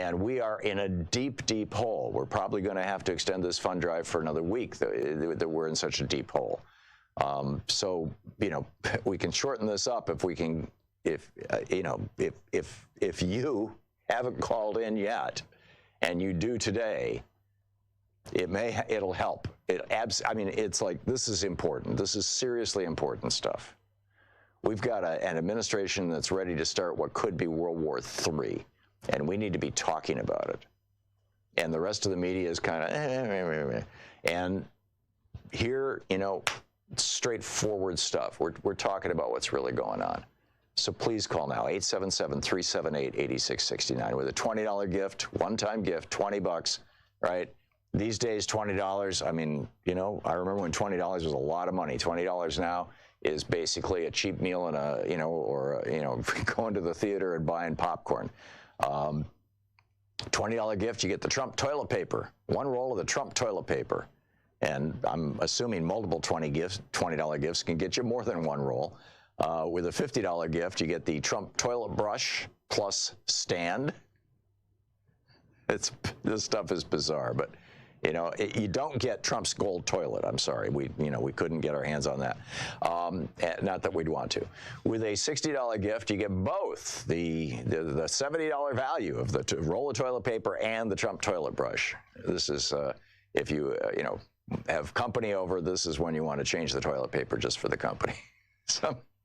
And we are in a deep, deep hole. We're probably going to have to extend this fund drive for another week that we're in such a deep hole. So, you know, we can shorten this up if we can, if you haven't called in yet and you do today, it'll help. I mean, it's like, this is important. This is seriously important stuff. We've got an administration that's ready to start what could be World War III, and we need to be talking about it. And the rest of the media is kind of, and here, you know, straightforward stuff. We're talking about what's really going on. So please call now, 877-378-8669 with a $20 gift, one-time gift, $20, right? These days, $20, I mean, you know, I remember when $20 was a lot of money. $20 now is basically a cheap meal and going to the theater and buying popcorn. $20 gift, you get the Trump toilet paper, one roll of the Trump toilet paper. And I'm assuming multiple $20 gifts can get you more than one roll. With a $50 gift, you get the Trump toilet brush plus stand. This stuff is bizarre, but you know, you don't get Trump's gold toilet. I'm sorry, we couldn't get our hands on that. Not that we'd want to. With a $60 gift, you get both the $70 value of the roll of toilet paper and the Trump toilet brush. This is if you have company over, this is when you want to change the toilet paper just for the company.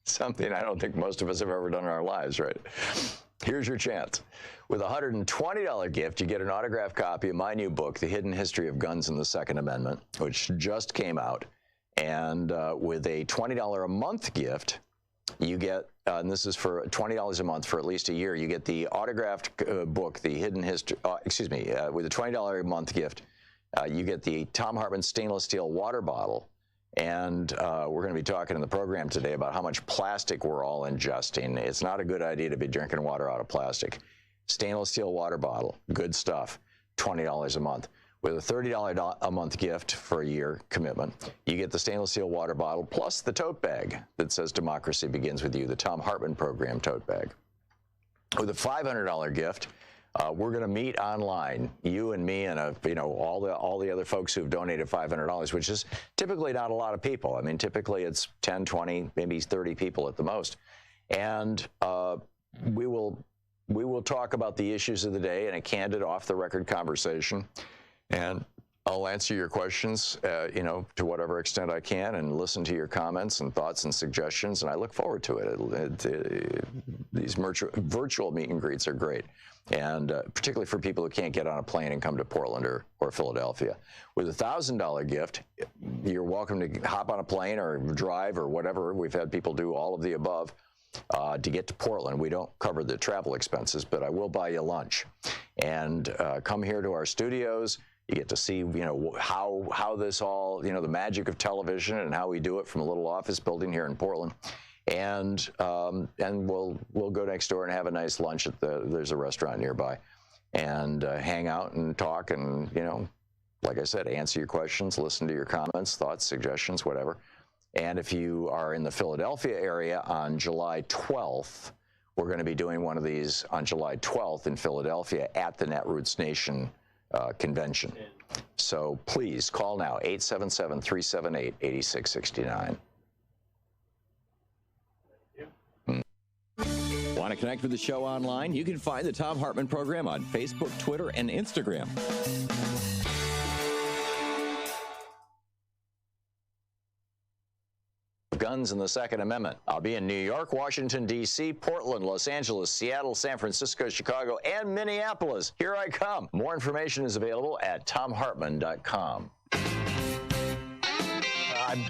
Something I don't think most of us have ever done in our lives, right? Here's your chance. With a $120 gift, you get an autographed copy of my new book, The Hidden History of Guns and the Second Amendment, which just came out. And with a $20 a month gift, you get, and this is for $20 a month for at least a year, you get the autographed book, The Hidden History, with a $20 a month gift, you get the Thom Hartmann stainless steel water bottle. And we're going to be talking in the program today about how much plastic we're all ingesting. It's not a good idea to be drinking water out of plastic. Stainless steel water bottle, good stuff, $20 a month. With a $30 a month gift for a year commitment, you get the stainless steel water bottle plus the tote bag that says Democracy Begins With You, the Thom Hartmann program tote bag. With a $500 gift, we're going to meet online, you and me and all the other folks who've donated $500, which is typically not a lot of people. I mean, typically it's 10, 20, maybe 30 people at the most. And we will talk about the issues of the day in a candid, off-the-record conversation. And I'll answer your questions, to whatever extent I can, and listen to your comments and thoughts and suggestions. And I look forward to it. These virtual meet and greets are great. And particularly for people who can't get on a plane and come to Portland or Philadelphia. With a $1,000 gift, you're welcome to hop on a plane or drive or whatever. We've had people do all of the above to get to Portland. We don't cover the travel expenses, but I will buy you lunch. And come here to our studios. You get to see, how this all, the magic of television and how we do it from a little office building here in Portland. And we'll go next door and have a nice lunch at there's a restaurant nearby, and hang out and talk and, like I said, answer your questions, listen to your comments, thoughts, suggestions, whatever. And if you are in the Philadelphia area on July 12th, we're going to be doing one of these on July 12th in Philadelphia at the Netroots Nation convention. So please call now, 877-378-8669. Want to connect with the show online? You can find the Thom Hartmann program on Facebook, Twitter, and Instagram. Guns and the Second Amendment. I'll be in New York, Washington, D.C., Portland, Los Angeles, Seattle, San Francisco, Chicago, and Minneapolis. Here I come. More information is available at thomhartmann.com.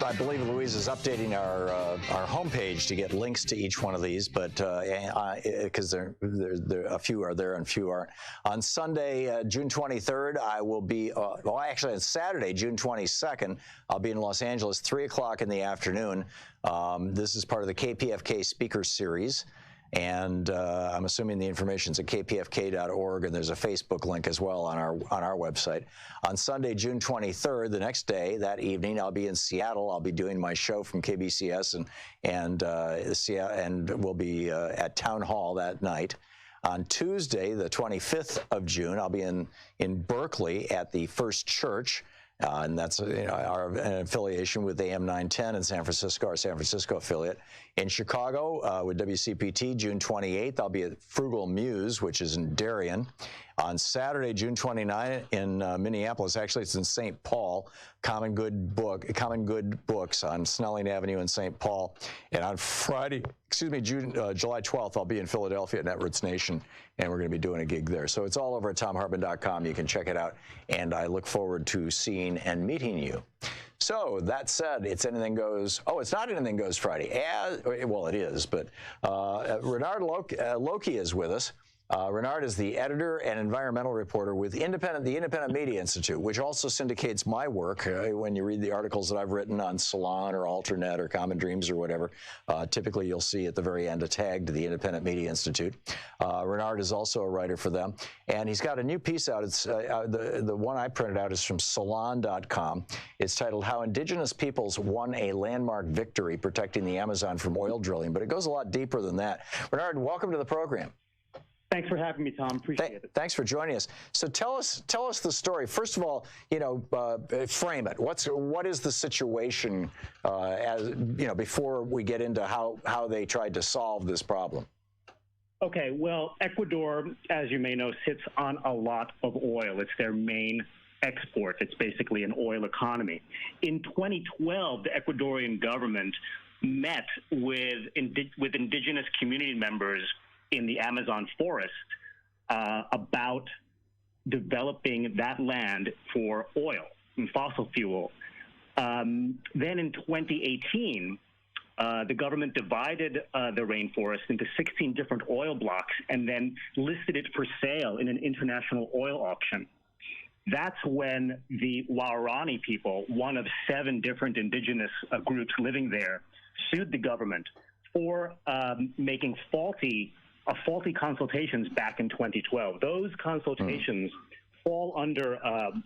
I believe Louise is updating our homepage to get links to each one of these, but because there a few are there and few aren't. On Sunday, June 23rd, I will be. Actually, on Saturday, June 22nd, I'll be in Los Angeles, 3 o'clock in the afternoon. This is part of the KPFK Speaker Series. And I'm assuming the information's at kpfk.org, and there's a Facebook link as well on our website. On Sunday, June 23rd, the next day, that evening, I'll be in Seattle. I'll be doing my show from KBCS, and we'll be at Town Hall that night. On Tuesday, the 25th of June, I'll be in Berkeley at the First Church. And that's our affiliation with AM 910 in San Francisco, our San Francisco affiliate. In Chicago with WCPT, June 28th, I'll be at Frugal Muse, which is in Darien. On Saturday, June 29th, in Minneapolis, actually it's in St. Paul, Common Good Books on Snelling Avenue in St. Paul. And on Friday, July 12th, I'll be in Philadelphia at Netroots Nation, and we're going to be doing a gig there. So it's all over at TomHartman.com. You can check it out, and I look forward to seeing and meeting you. So that said, it's Anything Goes. Oh, it's not Anything Goes Friday. Well, it is, but Renard Loki is with us. Renard is the editor and environmental reporter with the Independent Media Institute, which also syndicates my work. When you read the articles that I've written on Salon or Alternet or Common Dreams or whatever, typically you'll see at the very end a tag to the Independent Media Institute. Renard is also a writer for them, and he's got a new piece out. It's the one I printed out is from Salon.com. It's titled "How Indigenous Peoples Won a Landmark Victory Protecting the Amazon from Oil Drilling," but it goes a lot deeper than that. Renard, welcome to the program. Thanks for having me, Tom. Appreciate it. Thanks for joining us. So tell us the story. First of all, frame it. What is the situation before we get into how they tried to solve this problem? Okay. Well, Ecuador, as you may know, sits on a lot of oil. It's their main export. It's basically an oil economy. In 2012, the Ecuadorian government met with indigenous community members in the Amazon forest about developing that land for oil and fossil fuel. Then in 2018, the government divided the rainforest into 16 different oil blocks and then listed it for sale in an international oil auction. That's when the WLRI people, one of 7 different indigenous groups living there, sued the government for making faulty consultations back in 2012. Those consultations fall under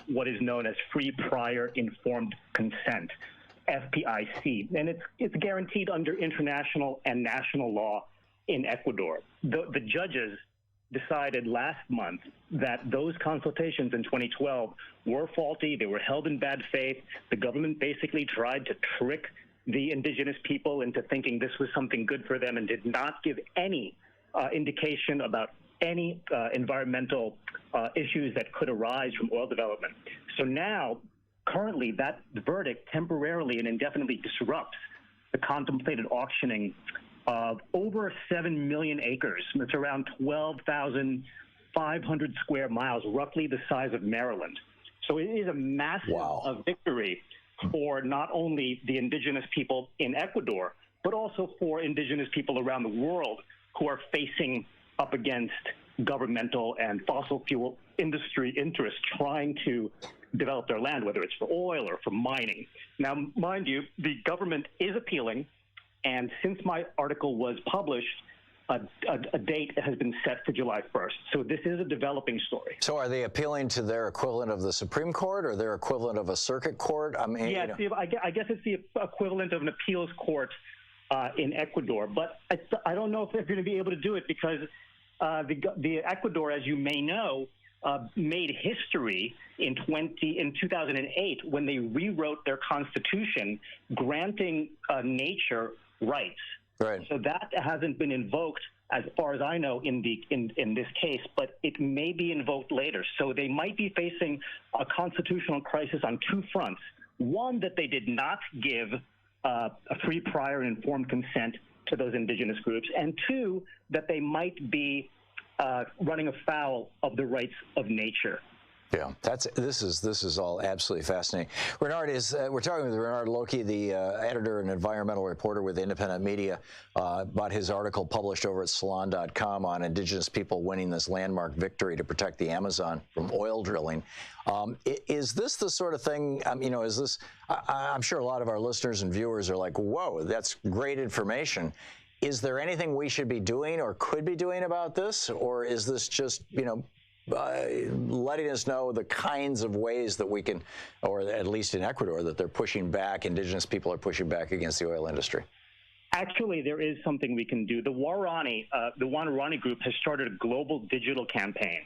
what is known as Free Prior Informed Consent, FPIC, and it's guaranteed under international and national law in Ecuador. The judges decided last month that those consultations in 2012 were faulty. They were held in bad faith. The government basically tried to trick the indigenous people into thinking this was something good for them and did not give any indication about any environmental issues that could arise from oil development. So now, currently, that verdict temporarily and indefinitely disrupts the contemplated auctioning of over 7 million acres. That's around 12,500 square miles, roughly the size of Maryland. So it is a massive victory for not only the indigenous people in Ecuador, but also for indigenous people around the world who are facing up against governmental and fossil fuel industry interests trying to develop their land, whether it's for oil or for mining. Now, mind you, the government is appealing, and since my article was published, a date has been set for July 1st. So this is a developing story. So are they appealing to their equivalent of the Supreme Court or their equivalent of a circuit court? I mean, yeah, I guess it's the equivalent of an appeals court in Ecuador, but I don't know if they're going to be able to do it because the Ecuador, as you may know, made history in 2008 when they rewrote their constitution, granting nature rights. Right. So that hasn't been invoked, as far as I know, in this case, but it may be invoked later. So they might be facing a constitutional crisis on 2 fronts. One, that they did not give a free, prior, and informed consent to those indigenous groups, and 2, that they might be running afoul of the rights of nature. Yeah, this is all absolutely fascinating. Renard we're talking with Renard Loki, the editor and environmental reporter with Independent Media, about his article published over at Salon.com on indigenous people winning this landmark victory to protect the Amazon from oil drilling. Is this the sort of thing? Is this? I'm sure a lot of our listeners and viewers are like, "Whoa, that's great information." Is there anything we should be doing or could be doing about this, or is this just letting us know the kinds of ways that we can, or at least in Ecuador, that they're pushing back, indigenous people are pushing back against the oil industry? Actually, there is something we can do. The WLRI Group has started a global digital campaign,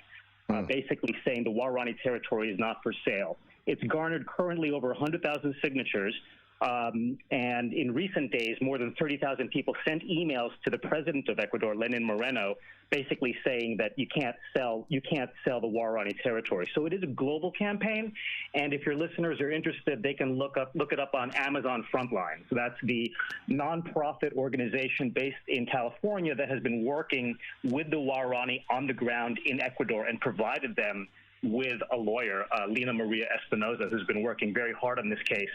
basically saying the WLRI territory is not for sale. It's garnered currently over 100,000 signatures. And in recent days, more than 30,000 people sent emails to the president of Ecuador, Lenin Moreno, basically saying that you can't sell the WLRI territory. So it is a global campaign, and if your listeners are interested, they can look it up on Amazon Frontline. So that's the nonprofit organization based in California that has been working with the WLRI on the ground in Ecuador and provided them with a lawyer, Lina Maria Espinoza, who's been working very hard on this case.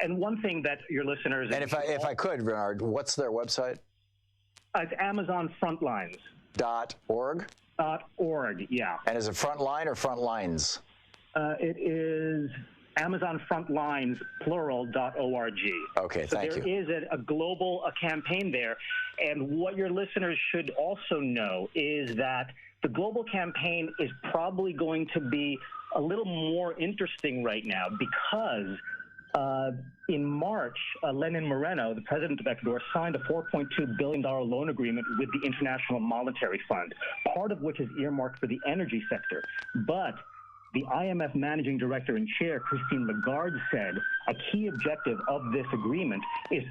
And one thing that your listeners... And if I could, Bernard, what's their website? It's Amazon Frontlines. .org? .org, yeah. And is it Frontline or Frontlines? It is Amazon Frontlines, plural.org. Okay, thank you. There is a global campaign there. And what your listeners should also know is that the global campaign is probably going to be a little more interesting right now because in March, Lenin Moreno, the president of Ecuador, signed a $4.2 billion loan agreement with the International Monetary Fund, part of which is earmarked for the energy sector. But the IMF managing director and chair, Christine Lagarde, said a key objective of this agreement is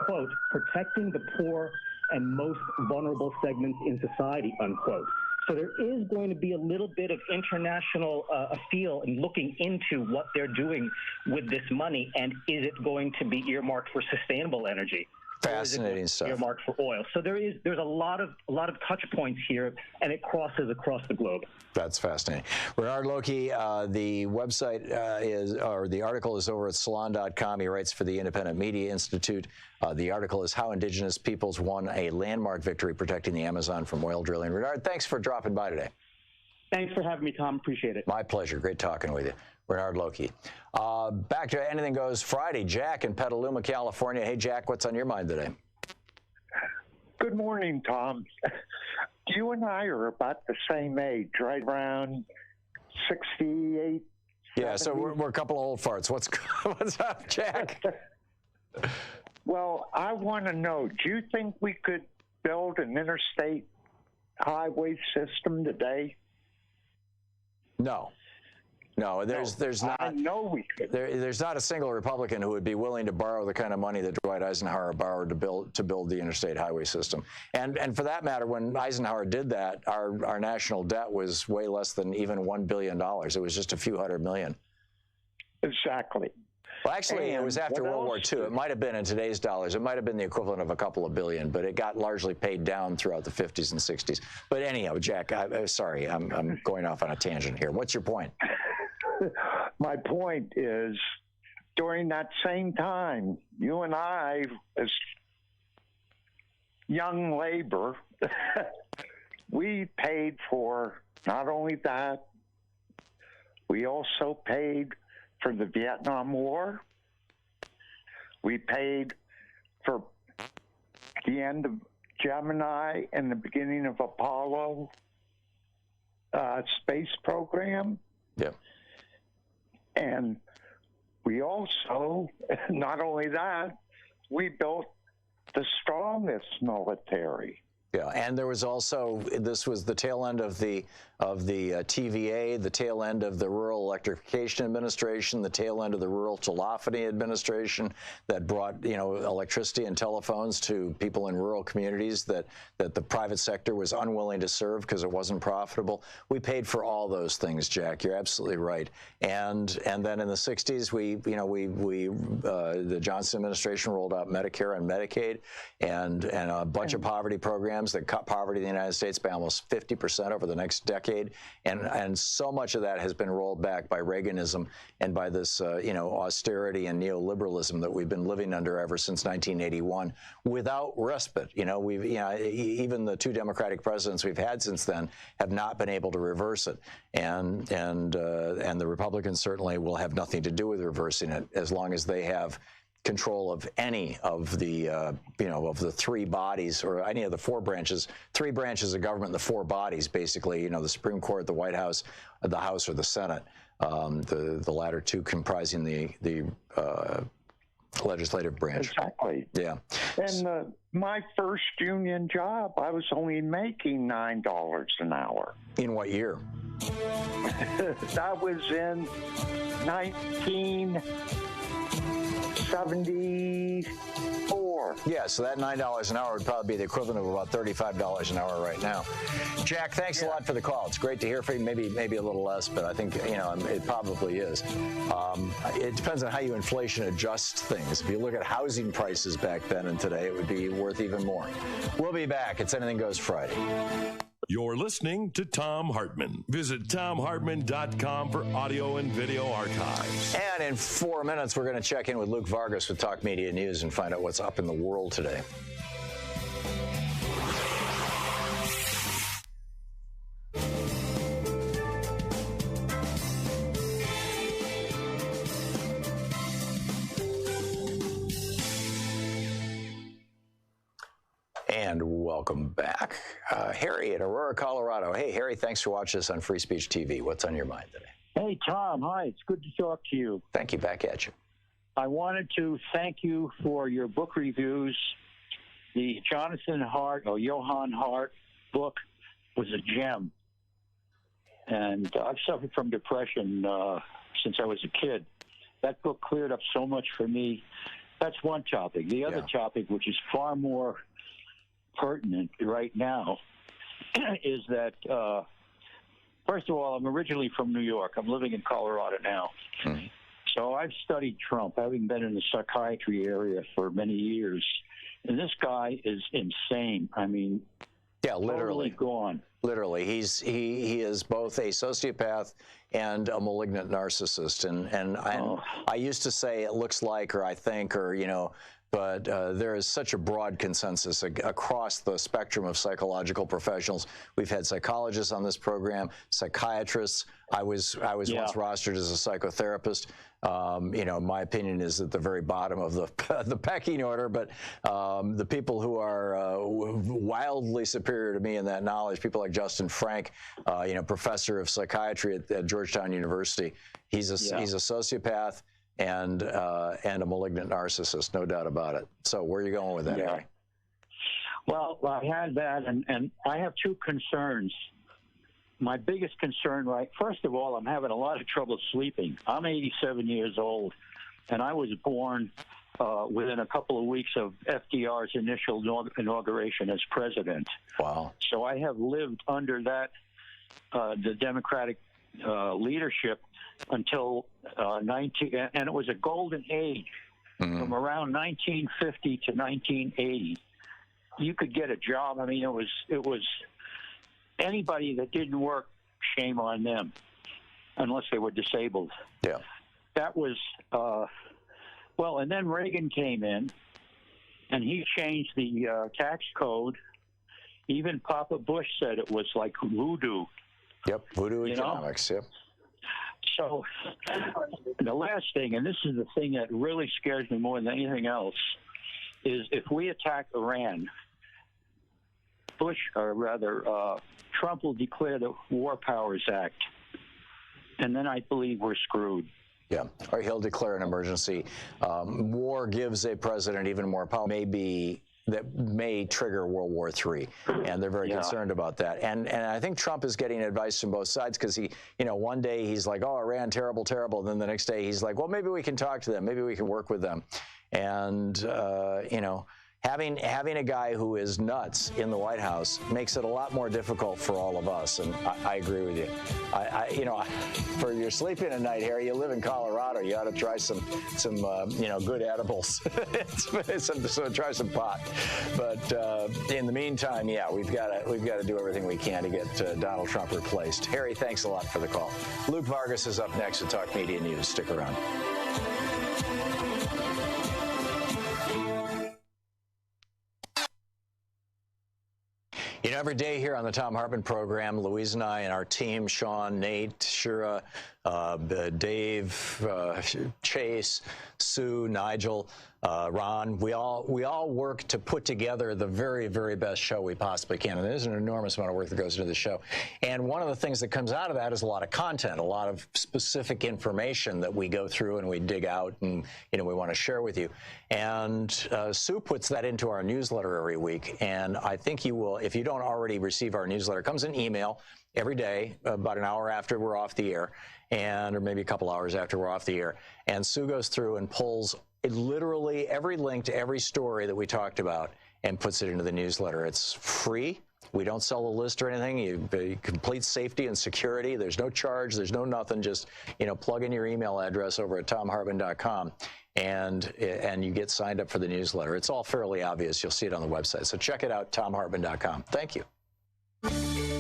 quote, protecting the poor and most vulnerable segments in society, unquote. So there is going to be a little bit of international feel in looking into what they're doing with this money, and is it going to be earmarked for sustainable energy? Fascinating stuff. Earmarked for oil. So there's a lot of touch points here, and it crosses across the globe. That's fascinating. Bernard Loki, the website the article is over at salon.com. He writes for the Independent Media Institute. The article is How Indigenous Peoples Won a Landmark Victory Protecting the Amazon from Oil Drilling. Bernard, thanks for dropping by today. Thanks for having me, Tom. Appreciate it. My pleasure. Great talking with you. Bernard Loki. Back to Anything Goes Friday. Jack in Petaluma, California. Hey, Jack, what's on your mind today? Good morning, Tom. You and I are about the same age, right around 68. Yeah, 70. So we're a couple of old farts. What's up, Jack? Well, I want to know, do you think we could build an interstate highway system today? No, there's not. I know we could. There's not a single Republican who would be willing to borrow the kind of money that Dwight Eisenhower borrowed to build the interstate highway system. And for that matter, when Eisenhower did that, our national debt was way less than even $1 billion. It was just a few hundred million. Exactly. Well, actually, it was after World War II. It might have been in today's dollars. It might have been the equivalent of a couple of billion, but it got largely paid down throughout the 50s and 60s. But anyhow, Jack, sorry, I'm going off on a tangent here. What's your point? My point is, during that same time, you and I, as young labor, we paid for not only that, we also paid for the Vietnam War. We paid for the end of Gemini and the beginning of Apollo space program. Yeah. And we also, not only that, we built the strongest military. Yeah, and there was also, this was the tail end of the TVA, the tail end of the Rural Electrification Administration, the tail end of the Rural Telephony Administration that brought, electricity and telephones to people in rural communities that the private sector was unwilling to serve because it wasn't profitable. We paid for all those things, Jack. You're absolutely right. And then in the 60s, the Johnson administration rolled out Medicare and Medicaid and a bunch of poverty programs that cut poverty in the United States by almost 50% over the next decade, and so much of that has been rolled back by Reaganism and by this austerity and neoliberalism that we've been living under ever since 1981 without respite. Even the two Democratic presidents we've had since then have not been able to reverse it, and the Republicans certainly will have nothing to do with reversing it as long as they have control of any of the, of the three bodies or any of the three branches of government, the four bodies, basically, the Supreme Court, the White House, the House, or the Senate, the latter two comprising the legislative branch. Exactly. Yeah. And my first union job, I was only making $9 an hour. In what year? That was in 1974. Yeah, so that $9 an hour would probably be the equivalent of about $35 an hour right now. Jack, thanks a lot for the call. It's great to hear from you. Maybe a little less, but I think it probably is. It depends on how you inflation adjust things. If you look at housing prices back then and today, it would be worth even more. We'll be back. It's Anything Goes Friday. You're listening to Thom Hartmann. Visit ThomHartmann.com for audio and video archives. And in 4 minutes, we're going to check in with Luke Vargas with Talk Media News and find out what's up in the world today. And welcome back. Harry in Aurora, Colorado. Hey, Harry, thanks for watching us on Free Speech TV. What's on your mind today? Hey, Tom. Hi. It's good to talk to you. Thank you. Back at you. I wanted to thank you for your book reviews. The Johann Hart book was a gem. And I've suffered from depression since I was a kid. That book cleared up so much for me. That's one topic. The other topic, which is far more pertinent right now, is that, first of all, I'm originally from New York. I'm living in Colorado now. Mm-hmm. So I've studied Trump, having been in the psychiatry area for many years. And this guy is insane. I mean, literally totally gone. Literally, he is both a sociopath and a malignant narcissist. And I used to say it looks like, or I think, or but there is such a broad consensus across the spectrum of psychological professionals. We've had psychologists on this program, psychiatrists. I was once rostered as a psychotherapist. My opinion is at the very bottom of the pecking order, but the people who are wildly superior to me in that knowledge, people like Justin Frank, professor of psychiatry at Georgetown University, he's a sociopath and a malignant narcissist, no doubt about it. So where are you going with that, Harry? Well, I had that, and I have two concerns. My biggest concern, first of all, I'm having a lot of trouble sleeping. I'm 87 years old, and I was born within a couple of weeks of FDR's initial inauguration as president. Wow. So I have lived under that, the Democratic leadership until and it was a golden age from around 1950 to 1980. You could get a job. I mean, it was anybody that didn't work, shame on them, unless they were disabled. Yeah. That was, and then Reagan came in, and he changed the tax code. Even Papa Bush said it was like voodoo. Yep, voodoo economics, yep. So the last thing, and this is the thing that really scares me more than anything else, is if we attack Iran, Trump will declare the War Powers Act, and then I believe we're screwed. Yeah, or he'll declare an emergency. War gives a president even more power. That may trigger World War III, and they're very concerned about that. And I think Trump is getting advice from both sides because he, one day he's like, oh, Iran, terrible, terrible. And then the next day he's like, well, maybe we can talk to them. Maybe we can work with them. And, having a guy who is nuts in the White House makes it a lot more difficult for all of us. And I agree with you. For your sleeping at night, Harry, you live in Colorado. You ought to try some good edibles. So try some pot. But in the meantime, we've got to do everything we can to get Donald Trump replaced. Harry, thanks a lot for the call. Luke Vargas is up next to Talk Media News. Stick around. Every day here on the Thom Hartmann program, Louise and I and our team, Sean, Nate, Shira, Dave, Chase, Sue, Nigel, Ron, we all work to put together the very, very best show we possibly can. And there's an enormous amount of work that goes into the show. And one of the things that comes out of that is a lot of content, a lot of specific information that we go through and we dig out and, we want to share with you. And Sue puts that into our newsletter every week. And I think you will, if you don't already receive our newsletter, it comes in email every day, about an hour after we're off the air, or maybe a couple hours after we're off the air. And Sue goes through and pulls literally every link to every story that we talked about and puts it into the newsletter. It's free. We don't sell a list or anything. You complete safety and security. There's no charge. There's no nothing. Just, plug in your email address over at tomhartman.com and you get signed up for the newsletter. It's all fairly obvious. You'll see it on the website. So check it out, tomhartman.com. Thank you.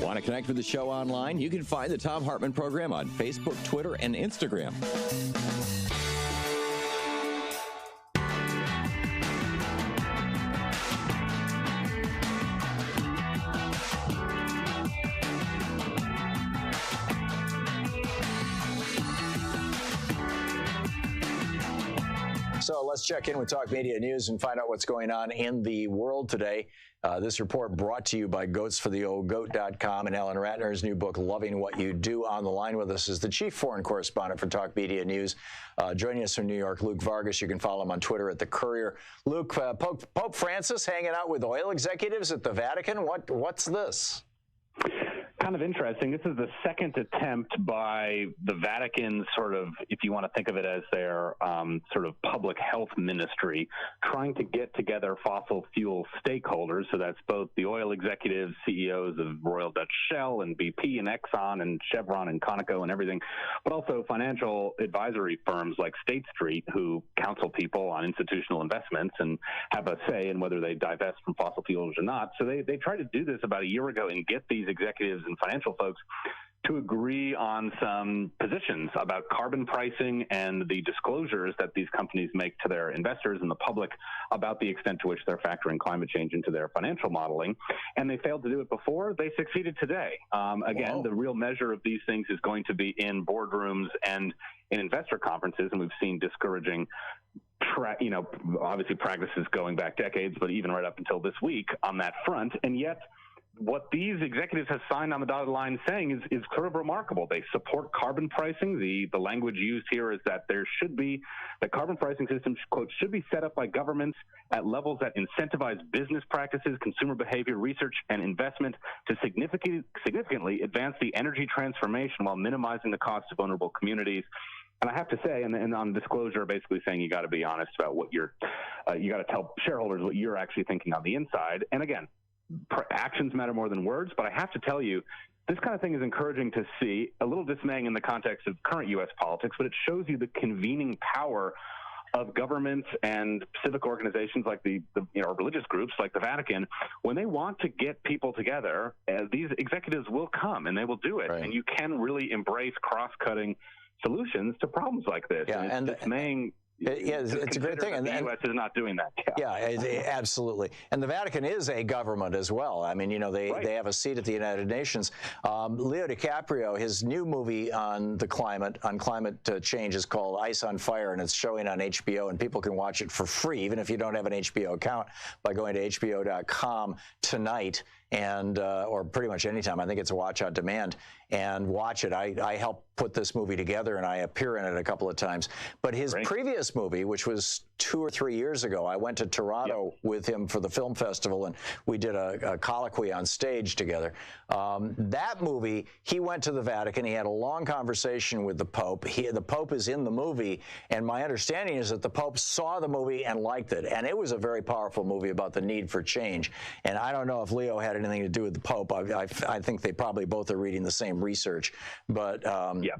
Want to connect with the show online? You can find the Thom Hartmann program on Facebook, Twitter, and Instagram. So let's check in with Talk Media News and find out what's going on in the world today. This report brought to you by goatsfortheoldgoat.com and Alan Ratner's new book, Loving What You Do. On the line with us is the chief foreign correspondent for Talk Media News. Joining us from New York, Luke Vargas. You can follow him on Twitter at The Courier. Luke, Pope Francis hanging out with oil executives at the Vatican. What's this? Kind of interesting. This is the second attempt by the Vatican, sort of, if you want to think of it as their sort of public health ministry, trying to get together fossil fuel stakeholders. So that's both the oil executives, CEOs of Royal Dutch Shell and BP and Exxon and Chevron and Conoco and everything, but also financial advisory firms like State Street, who counsel people on institutional investments and have a say in whether they divest from fossil fuels or not. So they tried to do this about a year ago and get these executives and financial folks to agree on some positions about carbon pricing and the disclosures that these companies make to their investors and the public about the extent to which they're factoring climate change into their financial modeling. And they failed to do it before. They succeeded today. Again, the real measure of these things is going to be in boardrooms and in investor conferences, and we've seen discouraging obviously practices going back decades, but even right up until this week on that front. And yet, what these executives have signed on the dotted line saying is sort of remarkable. They support carbon pricing. The language used here is that the carbon pricing system, quote, should be set up by governments at levels that incentivize business practices, consumer behavior, research, and investment to significantly advance the energy transformation while minimizing the costs of vulnerable communities. And I have to say, and on disclosure, basically saying you got to be honest about what you got to tell shareholders what you're actually thinking on the inside. And again, actions matter more than words, but I have to tell you, this kind of thing is encouraging to see, a little dismaying in the context of current U.S. politics, but it shows you the convening power of governments and civic organizations like the religious groups like the Vatican. When they want to get people together, these executives will come and they will do it. Right. And you can really embrace cross-cutting solutions to problems like this. Yeah, and it's dismaying. It's a great thing. And the U.S. is not doing that. Yeah, absolutely. And the Vatican is a government as well. I mean, they have a seat at the United Nations. Leo DiCaprio, his new movie on climate change is called Ice on Fire, and it's showing on HBO, and people can watch it for free, even if you don't have an HBO account, by going to hbo.com tonight. And or pretty much anytime. I think it's a watch on demand, and watch it. I helped put this movie together, and I appear in it a couple of times. But his previous movie, which was 2 or 3 years ago, I went to Toronto with him for the film festival, and we did a colloquy on stage together. That movie, he went to the Vatican. He had a long conversation with the Pope. The Pope is in the movie, and my understanding is that the Pope saw the movie and liked it. And it was a very powerful movie about the need for change. And I don't know if Leo had anything to do with the Pope. I think they probably both are reading the same research. But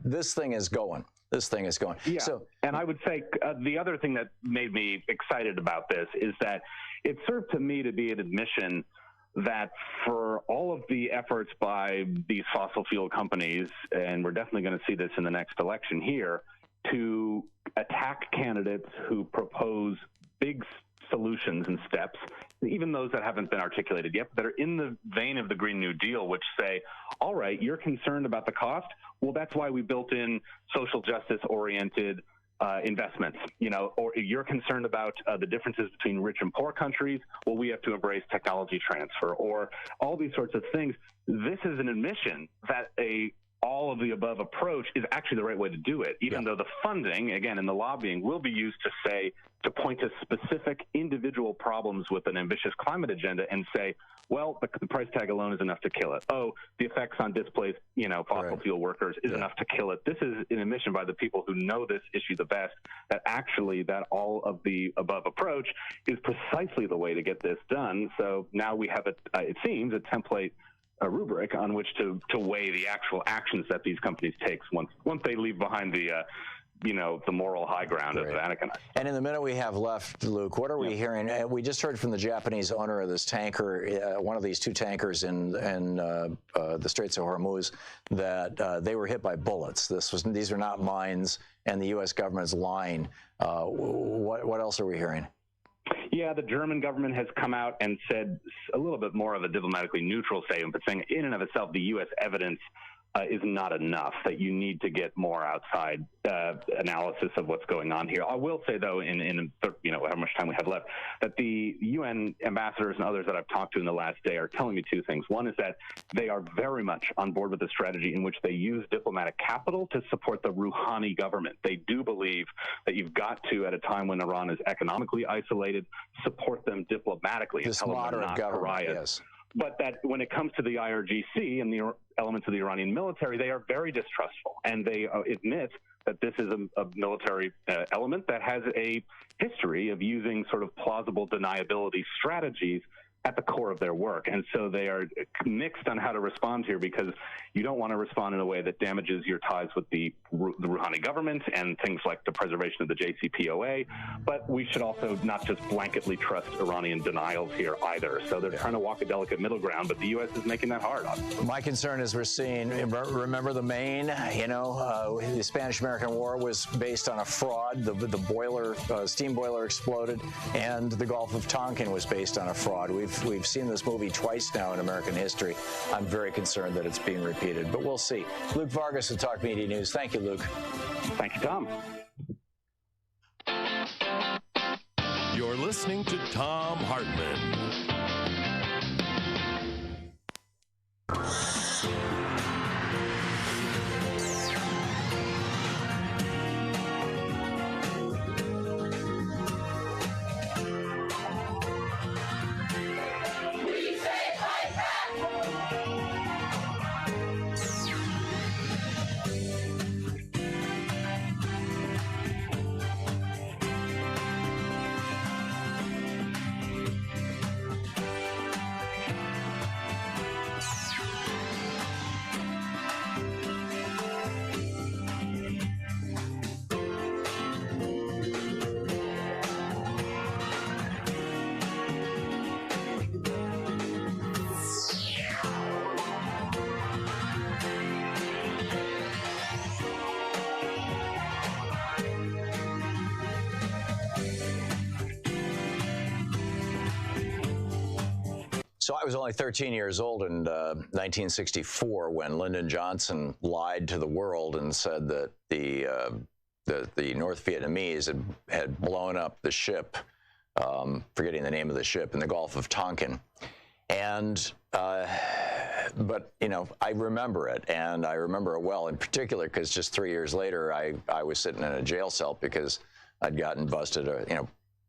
this thing is going. This thing is going. Yeah. So, and I would say the other thing that made me excited about this is that it served to me to be an admission that for all of the efforts by these fossil fuel companies, and we're definitely going to see this in the next election here, to attack candidates who propose big solutions and steps even those that haven't been articulated yet, that are in the vein of the Green New Deal, which say, all right, you're concerned about the cost. Well, that's why we built in social justice-oriented investments, or you're concerned about the differences between rich and poor countries. Well, we have to embrace technology transfer, or all these sorts of things. This is an admission that all of the above approach is actually the right way to do it, even though the funding, again, and the lobbying will be used to point to specific individual problems with an ambitious climate agenda and say, well, the price tag alone is enough to kill it. Oh, the effects on displaced, fossil fuel workers is enough to kill it. This is an admission by the people who know this issue the best that actually that all of the above approach is precisely the way to get this done. So now we have, it seems, a template, a rubric on which to weigh the actual actions that these companies take once they leave behind the moral high ground of Vatican. And in the minute we have left, Luke, what are we hearing? We just heard from the Japanese owner of this tanker, one of these two tankers in the Straits of Hormuz, that they were hit by bullets. These are not mines, and the U.S. government's lying. What else are we hearing? Yeah, the German government has come out and said a little bit more of a diplomatically neutral statement, but saying in and of itself, the U.S. evidence is not enough, that you need to get more outside analysis of what's going on here. I will say, though, in how much time we have left, that the UN ambassadors and others that I've talked to in the last day are telling me two things. One is that they are very much on board with the strategy in which they use diplomatic capital to support the Rouhani government. They do believe that you've got to, at a time when Iran is economically isolated, support them diplomatically. This moderate government, yes. But that when it comes to the IRGC and the elements of the Iranian military, they are very distrustful. And they admit that this is a military element that has a history of using sort of plausible deniability strategies at the core of their work. And so they are mixed on how to respond here, because you don't want to respond in a way that damages your ties with the Rouhani government and things like the preservation of the JCPOA. But we should also not just blanketly trust Iranian denials here either. So they're trying to walk a delicate middle ground, but the U.S. is making that hard on them. My concern is we're seeing, remember the Maine, the Spanish-American War was based on a fraud. The boiler, steam boiler exploded, and the Gulf of Tonkin was based on a fraud. We've seen this movie twice now in American history. I'm very concerned that it's being repeated, but we'll see. Luke Vargas with Talk Media News. Thank you, Luke. Thank you, Tom. You're listening to Tom Hartman. So I was only 13 years old in 1964 when Lyndon Johnson lied to the world and said that the North Vietnamese had blown up the ship, forgetting the name of the ship, in the Gulf of Tonkin. And but I remember it, and I remember it well, in particular because just 3 years later I was sitting in a jail cell because I'd gotten busted,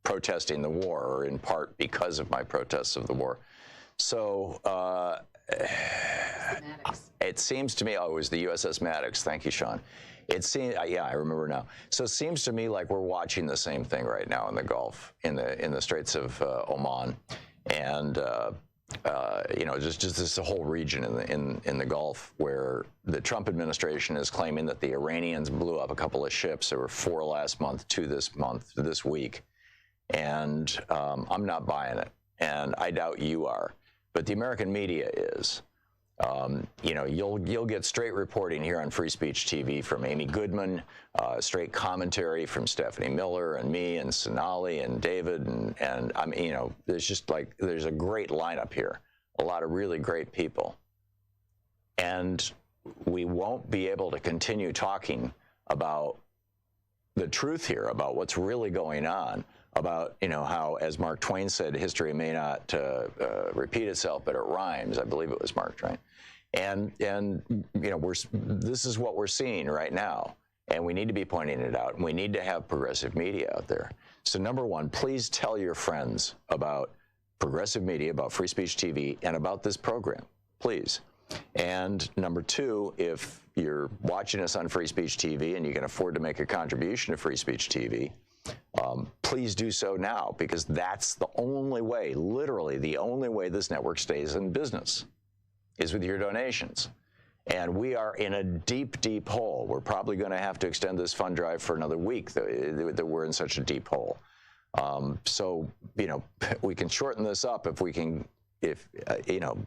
protesting the war, or in part because of my protests of the war. So it seems to me, it was the USS Maddox. Thank you, Sean. It seems, yeah, I remember now. So it seems to me like we're watching the same thing right now in the Gulf, in the Straits of Oman, and just this whole region in the Gulf, where the Trump administration is claiming that the Iranians blew up a couple of ships. There were 4 last month, 2 this week, and I'm not buying it, and I doubt you are. But the American media is. You know, you'll get straight reporting here on Free Speech TV from Amy Goodman, straight commentary from Stephanie Miller and me and Sonali and David, and I mean, you know, there's a great lineup here, a lot of really great people, and we won't be able to continue talking about the truth here, about what's really going on, about, you know, how, as Mark Twain said, history may not repeat itself, but it rhymes. I believe it was Mark Twain. And you know, this is what we're seeing right now, and we need to be pointing it out, and we need to have progressive media out there. So number one, please tell your friends about progressive media, about Free Speech TV, and about this program, please. And number two, if you're watching us on Free Speech TV and you can afford to make a contribution to Free Speech TV, please do so now, because that's the only way, literally the only way this network stays in business, is with your donations. And we are in a deep, deep hole. We're probably going to have to extend this fund drive for another week, that we're in such a deep hole. So, you know, we can shorten this up if we can, you know,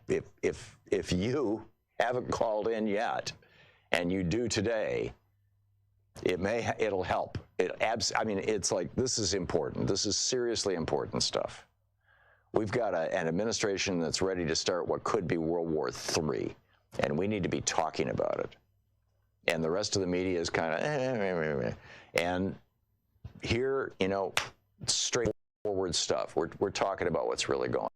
if you haven't called in yet, and you do today, it'll help. I mean, it's like, this is important. This is seriously important stuff. We've got an administration that's ready to start what could be World War III, and we need to be talking about it. And the rest of the media is kind of, and here, you know, straightforward stuff. We're talking about what's really going on.